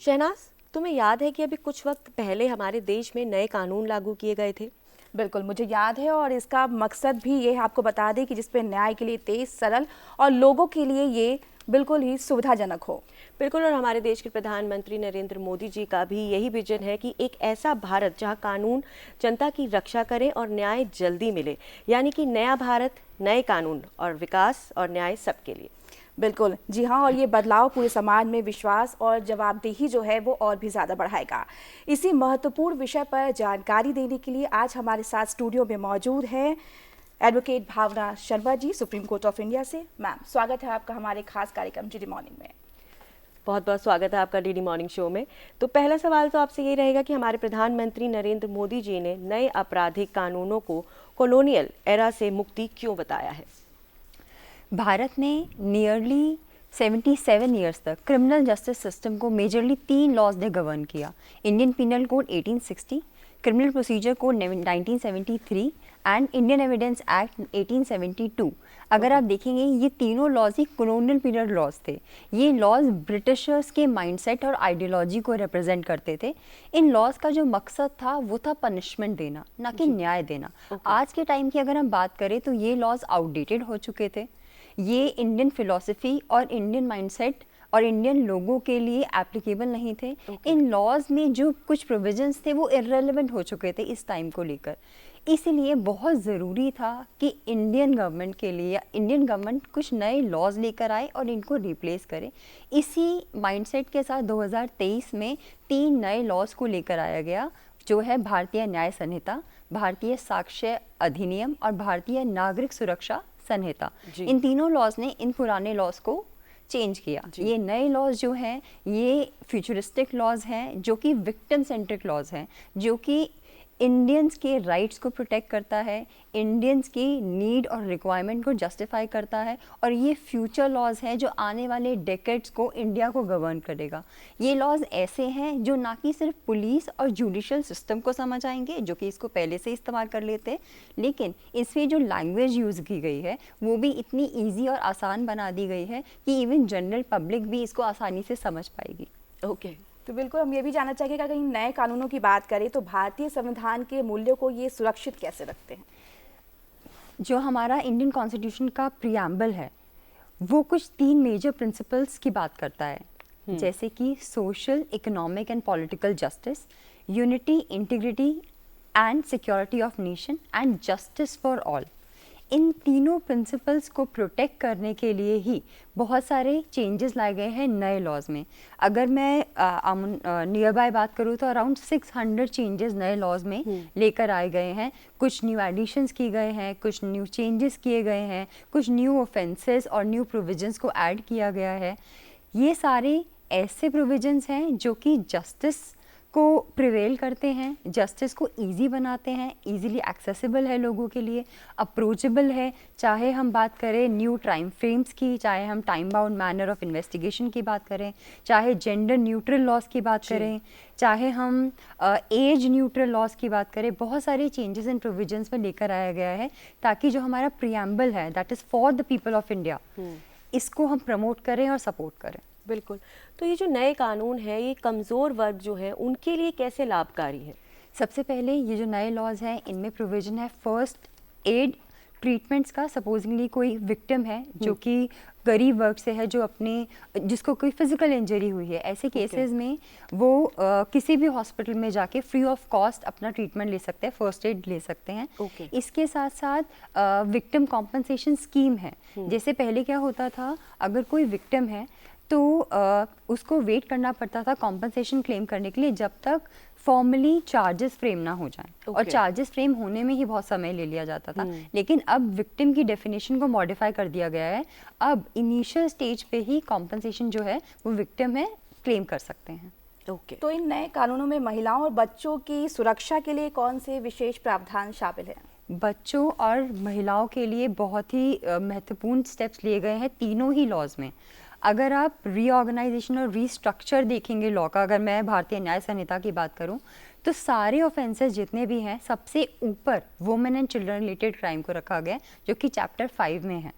शहनाज, तुम्हें याद है कि अभी कुछ वक्त पहले हमारे देश में नए कानून लागू किए गए थे? बिल्कुल मुझे याद है, और इसका मकसद भी ये आपको बता दें कि जिसपे न्याय के लिए तेज, सरल और लोगों के लिए ये बिल्कुल ही सुविधाजनक हो। बिल्कुल, और हमारे देश के प्रधानमंत्री नरेंद्र मोदी जी का भी यही विजन है कि एक ऐसा भारत जहां कानून जनता की रक्षा करे और न्याय जल्दी मिले, यानी कि नया भारत, नए कानून और विकास और न्याय सबके लिए। बिल्कुल जी हाँ, और ये बदलाव पूरे समाज में विश्वास और जवाबदेही जो है वो और भी ज़्यादा बढ़ाएगा। इसी महत्वपूर्ण विषय पर जानकारी देने के लिए आज हमारे साथ स्टूडियो में मौजूद हैं advocate Bhavna Sharma ji, supreme court of India से। मैम, स्वागत है आपका हमारे खास कार्यक्रम डीडी मॉर्निंग में। बहुत बहुत स्वागत है आपका डीडी मॉर्निंग शो में। तो पहला सवाल तो आपसे ये रहेगा कि हमारे प्रधानमंत्री नरेंद्र मोदी जी ने नए आपराधिक कानूनों को कॉलोनियल एरा से मुक्ति क्यों बताया है? भारत ने नियरली 77 ईयर्स तक क्रिमिनल जस्टिस सिस्टम को मेजरली 3 लॉज ने गवर्न किया। Indian penal code 1860, criminal procedure code 1973 and Indian evidence act 1872। अगर आप देखेंगे ये तीनों लॉज ही कॉलोनियल पीरियड लॉज थे। ये लॉज ब्रिटिशर्स के माइंडसेट और आइडियोलॉजी को रिप्रेजेंट करते थे। इन लॉज का जो मकसद था वो था पनिशमेंट देना, ना कि न्याय देना। आज के टाइम की अगर हम बात करें तो ये लॉज आउटडेटेड हो चुके थे। ये इंडियन फिलॉसफी और इंडियन माइंडसेट और इंडियन लोगों के लिए एप्लीकेबल नहीं थे। इन लॉज में जो कुछ प्रोविजंस थे वो इररेलेवेंट हो चुके थे इस टाइम को लेकर। इसीलिए बहुत ज़रूरी था कि इंडियन गवर्नमेंट के लिए इंडियन गवर्नमेंट कुछ नए लॉज लेकर आए और इनको रिप्लेस करे। इसी माइंडसेट के साथ 2023 में 3 नए लॉज को लेकर आया गया, जो है भारतीय न्याय संहिता, भारतीय साक्ष्य अधिनियम और भारतीय नागरिक सुरक्षा संहिता। इन तीनों लॉज ने इन पुराने लॉज को चेंज किया। ये नए लॉज जो हैं ये फ्यूचरिस्टिक लॉज हैं, जो कि विक्टिम सेंट्रिक लॉज हैं, जो कि इंडियंस के राइट्स को प्रोटेक्ट करता है, इंडियंस की नीड और रिक्वायरमेंट को जस्टिफाई करता है, और ये फ्यूचर लॉज हैं जो आने वाले डेकेड्स को इंडिया को गवर्न करेगा। ये लॉज ऐसे हैं जो ना कि सिर्फ पुलिस और जुडिशियल सिस्टम को समझ आएंगे, जो कि इसको पहले से इस्तेमाल कर लेते, लेकिन इसमें जो लैंग्वेज यूज़ की गई है वो भी इतनी ईजी और आसान बना दी गई है कि इवन जनरल पब्लिक भी इसको आसानी से समझ पाएगी। ओके, तो बिल्कुल हम ये भी जानना चाहेंगे कि अगर इन नए कानूनों की बात करें तो भारतीय संविधान के मूल्यों को ये सुरक्षित कैसे रखते हैं? जो हमारा इंडियन कॉन्स्टिट्यूशन का प्रियम्बल है वो कुछ 3 मेजर प्रिंसिपल्स की बात करता है, जैसे कि social, economic and political justice, unity, integrity and security of nation and justice for all. इन तीनों प्रिंसिपल्स को प्रोटेक्ट करने के लिए ही बहुत सारे चेंजेस लाए गए हैं नए लॉज में। अगर मैं नियर बाय बात करूँ तो अराउंड 600 चेंजेस नए लॉज में लेकर आए गए हैं। कुछ न्यू एडिशंस किए गए हैं, कुछ न्यू चेंजेस किए गए हैं, कुछ न्यू ऑफेंसेस और न्यू प्रोविजंस को ऐड किया गया है। ये सारे ऐसे प्रोविजंस हैं जो कि जस्टिस को प्रिवेल करते हैं, जस्टिस को इजी बनाते हैं, इजीली एक्सेसिबल है लोगों के लिए, अप्रोचेबल है। चाहे हम बात करें न्यू टाइम फ्रेम्स की, चाहे हम time bound manner of investigation की बात करें, चाहे जेंडर न्यूट्रल लॉज की बात करें, चाहे हम एज न्यूट्रल लॉज की बात करें, बहुत सारे चेंजेस इन प्रोविजंस में लेकर आया गया है ताकि जो हमारा प्रियम्बल है that is for the people of India, इसको हम प्रमोट करें और सपोर्ट करें। बिल्कुल। तो ये जो नए कानून है ये कमज़ोर वर्ग जो है उनके लिए कैसे लाभकारी है? सबसे पहले ये जो नए लॉज हैं इनमें प्रोविजन है फर्स्ट एड ट्रीटमेंट्स का। सपोजिंगली कोई विक्टिम है जो कि गरीब वर्ग से है, जो जिसको कोई फिजिकल इंजरी हुई है, ऐसे केसेस में वो किसी भी हॉस्पिटल में जाके फ्री ऑफ कॉस्ट अपना ट्रीटमेंट ले सकते हैं, फर्स्ट एड ले सकते हैं। इसके साथ साथ विक्टिम कॉम्पनसेशन स्कीम है। जैसे पहले क्या होता था, अगर कोई विक्टिम है तो उसको वेट करना पड़ता था कॉम्पनसेशन क्लेम करने के लिए जब तक फॉर्मली चार्जेस फ्रेम ना हो जाएं, और चार्जेस फ्रेम होने में ही बहुत समय ले लिया जाता था। लेकिन अब विक्टिम की डेफिनेशन को मॉडिफाई कर दिया गया है। अब इनिशियल स्टेज पे ही कॉम्पनसेशन जो है वो विक्टिम है क्लेम कर सकते हैं। तो इन नए कानूनों में महिलाओं और बच्चों की सुरक्षा के लिए कौन से विशेष प्रावधान शामिल हैं? बच्चों और महिलाओं के लिए बहुत ही महत्वपूर्ण स्टेप्स लिए गए हैं तीनों ही लॉज में। अगर आप रीऑर्गेनाइजेशन और रीस्ट्रक्चर देखेंगे लॉ का, अगर मैं भारतीय न्याय संहिता की बात करूं तो सारे ऑफेंसेस जितने भी हैं सबसे ऊपर women and children related crime को रखा गया, जो कि चैप्टर 5 में है।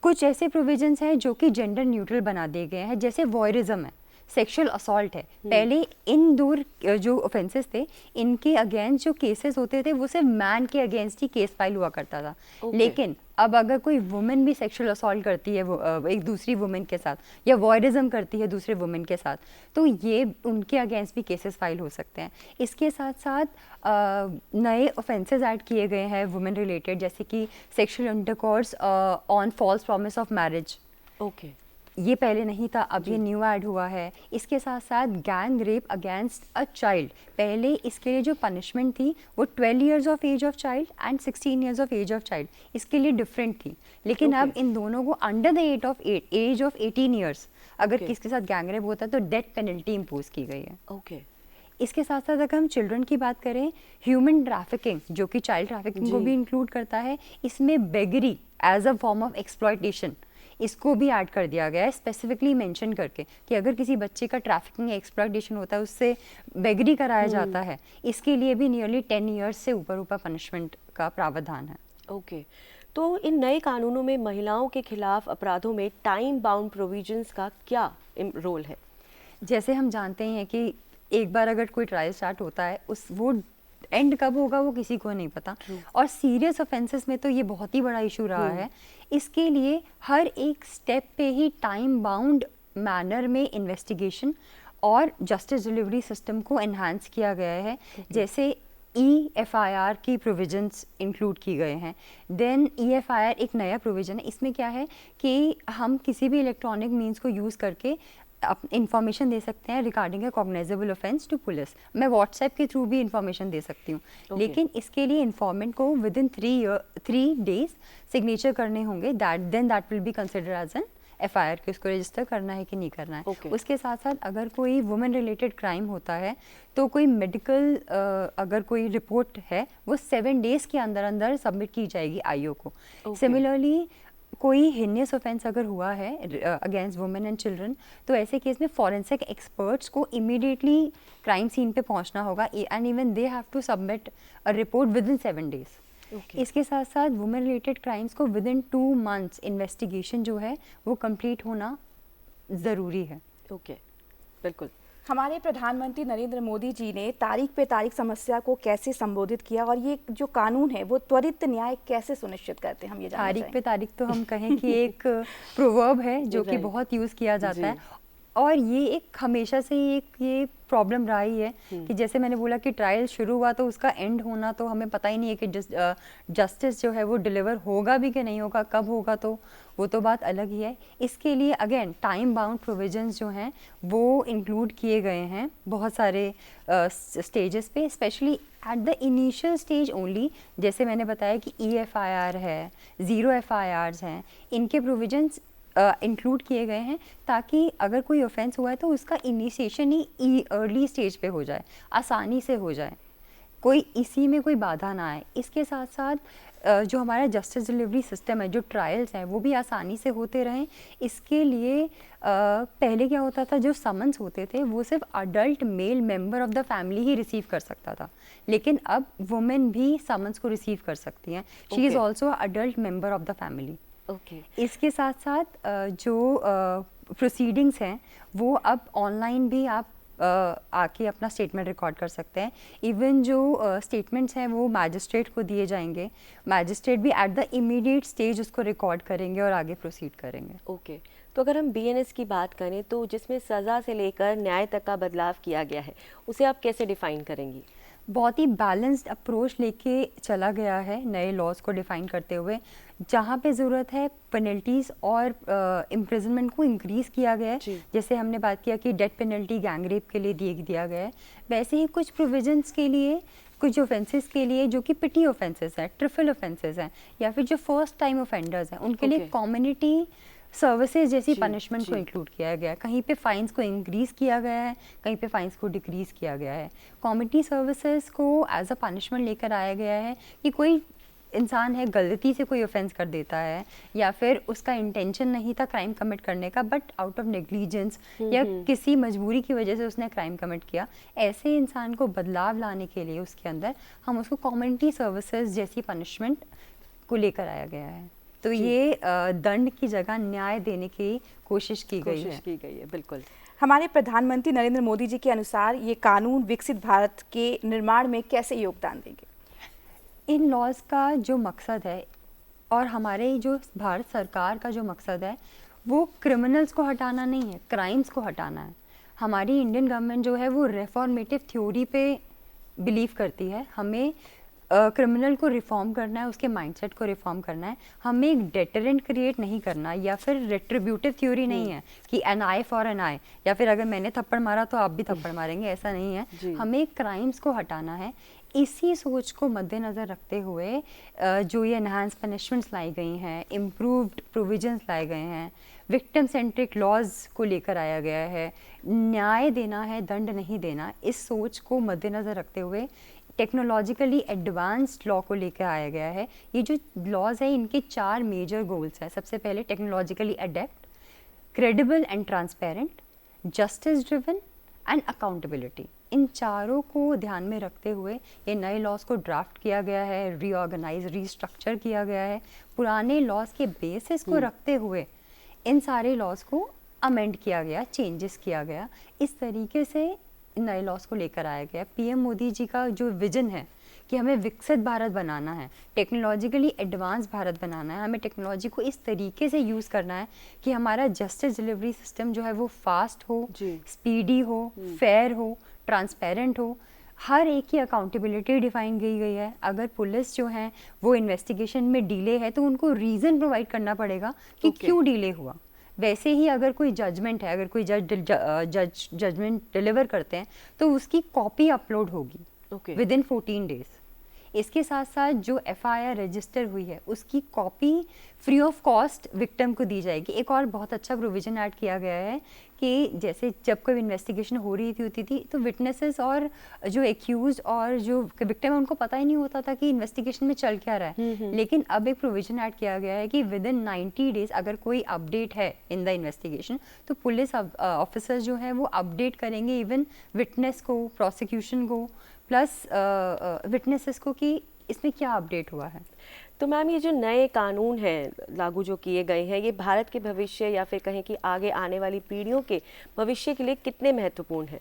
कुछ ऐसे प्रोविजंस हैं जो कि जेंडर न्यूट्रल बना दिए गए हैं, जैसे वॉयरिज्म है। सेक्सुअल असॉल्ट है। पहले इन दो जो ऑफेंसेस थे, इनके अगेंस्ट जो केसेस होते थे वो सिर्फ मैन के अगेंस्ट ही केस फाइल हुआ करता था। लेकिन अब अगर कोई वुमेन भी सेक्सुअल असॉल्ट करती है एक दूसरी वुमेन के साथ, या वॉयरिज्म करती है दूसरे वुमेन के साथ, तो ये उनके अगेंस्ट भी केसेस फाइल हो सकते हैं। इसके साथ साथ नए ऑफेंसेस ऐड किए गए हैं वुमेन रिलेटेड, जैसे कि sexual intercourse on false promise of marriage. Okay, ये पहले नहीं था, अब ये न्यू ऐड हुआ है। इसके साथ साथ gang rape against a child, पहले इसके लिए जो पनिशमेंट थी वो 12 years of age of child and 16 years of age of child, इसके लिए डिफरेंट थी। लेकिन अब इन दोनों को under the age of 18 years अगर किसके साथ गैंग रेप होता है तो डेथ पेनल्टी इम्पोज की गई है। ओके। इसके साथ साथ अगर हम चिल्ड्रन की बात करें, ह्यूमन ट्रैफिकिंग जो कि चाइल्ड ट्रैफिकिंग को भी इंक्लूड करता है, इसमें beggary as a form of exploitation इसको भी ऐड कर दिया गया है, स्पेसिफिकली मेंशन करके कि अगर किसी बच्चे का ट्रैफिकिंग या एक्सप्लॉयटेशन होता है, उससे बेगरी कराया जाता है, इसके लिए भी नियरली 10 इयर्स से ऊपर पनिशमेंट का प्रावधान है। ओके, तो इन नए कानूनों में महिलाओं के खिलाफ अपराधों में टाइम बाउंड प्रोविजंस का क्या रोल है? जैसे हम जानते हैं कि एक बार अगर कोई ट्रायल स्टार्ट होता है, वो एंड कब होगा वो किसी को नहीं पता। और सीरियस ऑफेंसेस में तो ये बहुत ही बड़ा इशू रहा है। इसके लिए हर एक स्टेप पे ही टाइम बाउंड मैनर में इन्वेस्टिगेशन और जस्टिस डिलीवरी सिस्टम को एनहांस किया गया है। जैसे EFIR की प्रोविजंस इंक्लूड की गए हैं। देन EFIR एक नया प्रोविजन है, इसमें क्या है कि हम किसी भी इलेक्ट्रॉनिक मीन्स को यूज़ करके इंफॉर्मेशन दे सकते हैं regarding a cognizable offence to police. मैं व्हाट्सएप के थ्रू भी इंफॉर्मेशन दे सकती हूँ। लेकिन इसके लिए इन्फॉर्मेंट को विद इन 3 डेज सिग्नेचर करने होंगे, that will be consider as an FIR कि उसको रजिस्टर करना है कि नहीं करना है। उसके साथ साथ अगर कोई वुमेन रिलेटेड क्राइम होता है तो कोई मेडिकल अगर कोई रिपोर्ट है वो 7 डेज के अंदर अंदर सबमिट की जाएगी IO को। सिमिलरली कोई हिनियस ऑफेंस अगर हुआ है अगेंस्ट वुमेन एंड चिल्ड्रन, तो ऐसे केस में फॉरेंसिक एक्सपर्ट्स को इमीडिएटली क्राइम सीन पे पहुंचना होगा, and even they have to submit a report within 7 days. इसके साथ साथ वुमेन रिलेटेड क्राइम्स को विद इन 2 मंथ्स इन्वेस्टिगेशन जो है वो कंप्लीट होना ज़रूरी है। ओके, बिल्कुल। हमारे प्रधानमंत्री नरेंद्र मोदी जी ने तारीख पे तारीख समस्या को कैसे संबोधित किया, और ये जो कानून है वो त्वरित न्याय कैसे सुनिश्चित करते हैं, हम ये जानना तारीख चाहेंगे। पे तारीख तो हम कहें कि एक प्रोवर्ब है जो कि बहुत यूज़ किया जाता है, और ये एक हमेशा से एक ये प्रॉब्लम रहा ही है कि जैसे मैंने बोला कि ट्रायल शुरू हुआ तो उसका एंड होना तो हमें पता ही नहीं है कि जस्टिस जो है वो डिलीवर होगा भी कि नहीं होगा, कब होगा, तो वो तो बात अलग ही है। इसके लिए अगेन टाइम बाउंड प्रोविजंस जो हैं वो इंक्लूड किए गए हैं बहुत सारे स्टेजेस पे, specially at the initial stage only. जैसे मैंने बताया कि EFIR है, 0 FIRs हैं, इनके प्रोविजंस इंक्लूड किए गए हैं ताकि अगर कोई ऑफेंस हुआ है तो उसका इनिशिएशन ही अर्ली स्टेज पे हो जाए, आसानी से हो जाए, कोई इसी में कोई बाधा ना आए। इसके साथ साथ जो हमारा जस्टिस डिलीवरी सिस्टम है, जो ट्रायल्स हैं वो भी आसानी से होते रहें। इसके लिए पहले क्या होता था, जो समन्स होते थे वो सिर्फ adult male member of the family he receive कर सकता था, लेकिन अब वुमेन भी समन्स को रिसीव कर सकती हैं। She is also adult member of the family. इसके साथ साथ जो प्रोसीडिंग्स हैं वो अब ऑनलाइन भी आप आके अपना स्टेटमेंट रिकॉर्ड कर सकते हैं। इवन जो स्टेटमेंट्स हैं वो मैजिस्ट्रेट को दिए जाएंगे, मैजिस्ट्रेट भी एट द इमीडिएट स्टेज उसको रिकॉर्ड करेंगे और आगे प्रोसीड करेंगे। ओके, तो अगर हम BNS की बात करें तो जिसमें सज़ा से लेकर न्याय तक का बदलाव किया गया है, उसे आप कैसे डिफ़ाइन करेंगी? बहुत ही बैलेंस्ड अप्रोच लेके चला गया है नए लॉज को डिफ़ाइन करते हुए। जहाँ पे ज़रूरत है पेनल्टीज़ और इम्प्रिजनमेंट को इंक्रीज़ किया गया है, जैसे हमने बात किया कि डेथ पेनल्टी गैंग रेप के लिए दिया गया है, वैसे ही कुछ प्रोविजंस के लिए, कुछ ऑफेंसेस के लिए जो कि पिटी ऑफेंसेस हैं, ट्रिपल ऑफेंसेस हैं, या फिर जो फर्स्ट टाइम ऑफेंडर्स हैं, उनके लिए कम्युनिटी सर्विसेज जैसी पनिशमेंट को इंक्लूड किया गया है। कहीं पे फाइन्स को इंक्रीज़ किया गया है, कहीं पे फाइन्स को डिक्रीज़ किया गया है। कम्युनिटी सर्विसेज को एज अ पनिशमेंट लेकर आया गया है कि कोई इंसान है गलती से कोई ऑफेंस कर देता है या फिर उसका इंटेंशन नहीं था क्राइम कमिट करने का, बट आउट ऑफ नेग्लिजेंस या किसी मजबूरी की वजह से उसने क्राइम कमिट किया, ऐसे इंसान को बदलाव लाने के लिए उसके अंदर हम उसको कम्युनिटी सर्विसेज जैसी पनिशमेंट को लेकर आया गया है। तो ये दंड की जगह न्याय देने की कोशिश की गई है। बिल्कुल। हमारे प्रधानमंत्री नरेंद्र मोदी जी के अनुसार ये कानून विकसित भारत के निर्माण में कैसे योगदान देंगे? इन लॉज का जो मकसद है और हमारे जो भारत सरकार का जो मकसद है वो क्रिमिनल्स को हटाना नहीं है, क्राइम्स को हटाना है। हमारी इंडियन गवर्नमेंट जो है वो रेफॉर्मेटिव थ्योरी पे बिलीव करती है। हमें क्रिमिनल को रिफॉर्म करना है, उसके माइंडसेट को रिफॉर्म करना है। हमें एक डेटरेंट क्रिएट नहीं करना या फिर रेट्रिब्यूटिव थ्योरी नहीं है कि एन आई फॉर एन आई, या फिर अगर मैंने थप्पड़ मारा तो आप भी थप्पड़ मारेंगे, ऐसा नहीं है। हमें क्राइम्स को हटाना है। इसी सोच को मद्देनज़र रखते हुए जो ये एनहांस पनिशमेंट्स लाई गई हैं, इम्प्रूव्ड प्रोविजंस लाए गए हैं, विक्टिम सेंट्रिक लॉज को लेकर आया गया है, न्याय देना है, दंड नहीं देना, इस सोच को मद्देनज़र रखते हुए टेक्नोलॉजिकली एडवांस्ड लॉ को लेकर आया गया है। ये जो लॉज है इनके 4 मेजर गोल्स हैं। सबसे पहले technologically adept, credible and transparent, justice driven and accountability. इन चारों को ध्यान में रखते हुए ये नए लॉज को ड्राफ्ट किया गया है, रीऑर्गेनाइज रीस्ट्रक्चर किया गया है। पुराने लॉज के बेसिस को रखते हुए इन सारे लॉज को अमेंड किया गया, चेंजेस किया गया। इस तरीके से नए लॉज को लेकर आया गया। पीएम मोदी जी का जो विजन है कि हमें विकसित भारत बनाना है, टेक्नोलॉजिकली एडवांस भारत बनाना है, हमें टेक्नोलॉजी को इस तरीके से यूज़ करना है कि हमारा जस्टिस डिलीवरी सिस्टम जो है वो फास्ट हो, स्पीडी हो, फेयर हो, ट्रांसपेरेंट हो। हर एक की अकाउंटेबिलिटी डिफाइन की गई है। अगर पुलिस जो है वो इन्वेस्टिगेशन में डिले है तो उनको रीज़न प्रोवाइड करना पड़ेगा कि क्यों डिले हुआ। वैसे ही अगर कोई जजमेंट है, अगर कोई जजमेंट डिलीवर करते हैं तो उसकी कॉपी अपलोड होगी विद इन 14 डेज। इसके साथ साथ जो एफआईआर रजिस्टर हुई है उसकी copy free of cost victim को दी जाएगी। एक और बहुत अच्छा प्रोविजन ऐड किया गया है कि जैसे जब कोई इन्वेस्टिगेशन हो रही होती थी तो विटनेसेस और जो एक्यूज और जो विक्टिम है उनको पता ही नहीं होता था कि इन्वेस्टिगेशन में चल क्या रहा है। लेकिन अब एक प्रोविजन ऐड किया गया है कि विद इन 90 डेज अगर कोई अपडेट है इन द इन्वेस्टिगेशन तो पुलिस ऑफिसर्स जो है वो अपडेट करेंगे इवन विटनेस को, प्रोसिक्यूशन को, प्लस विटनेसेस को कि इसमें क्या अपडेट हुआ है। तो मैम ये जो नए कानून हैं लागू जो किए गए हैं ये भारत के भविष्य या फिर कहें कि आगे आने वाली पीढ़ियों के भविष्य के लिए कितने महत्वपूर्ण हैं?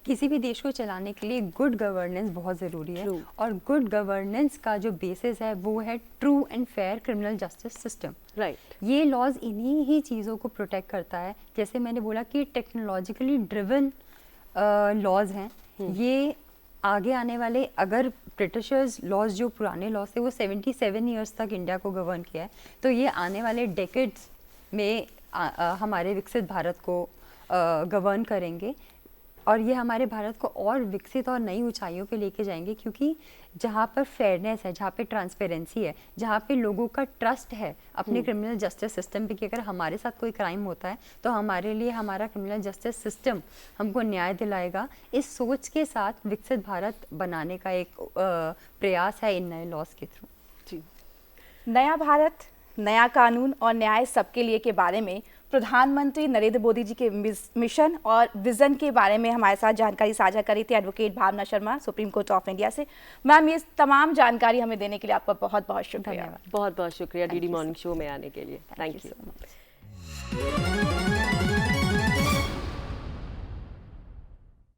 किसी भी देश को चलाने के लिए गुड गवर्नेंस बहुत ज़रूरी है। और गुड गवर्नेंस का जो बेसिस है वो है true and fair criminal justice system. Right. ये लॉज इन्हीं ही चीज़ों को प्रोटेक्ट करता है। जैसे मैंने बोला कि टेक्नोलॉजिकली ड्रिवन लॉज हैं। ये आगे आने वाले, अगर ब्रिटिशर्स लॉज जो पुराने लॉज थे वो 77 ईयर्स तक इंडिया को गवर्न किया है, तो ये आने वाले डेकेड्स में हमारे विकसित भारत को गवर्न करेंगे और ये हमारे भारत को और विकसित और नई ऊंचाइयों पे लेके जाएंगे। क्योंकि जहाँ पर फेयरनेस है, जहाँ पे ट्रांसपेरेंसी है, जहाँ पे लोगों का ट्रस्ट है अपने क्रिमिनल जस्टिस सिस्टम पे कि अगर हमारे साथ कोई क्राइम होता है तो हमारे लिए हमारा क्रिमिनल जस्टिस सिस्टम हमको न्याय दिलाएगा, इस सोच के साथ विकसित भारत बनाने का एक प्रयास है इन नए लॉज के थ्रू। जी, नया भारत, नया कानून और न्याय सबके लिए के बारे में प्रधानमंत्री नरेंद्र मोदी जी के मिशन और विजन के बारे में हमारे साथ जानकारी साझा करी थी advocate Bhavna Sharma, supreme court of India से। मैम, ये तमाम जानकारी हमें देने के लिए आपका बहुत बहुत शुक्रिया। बहुत बहुत शुक्रिया डीडी मॉर्निंग शो में आने के लिए। Thank you.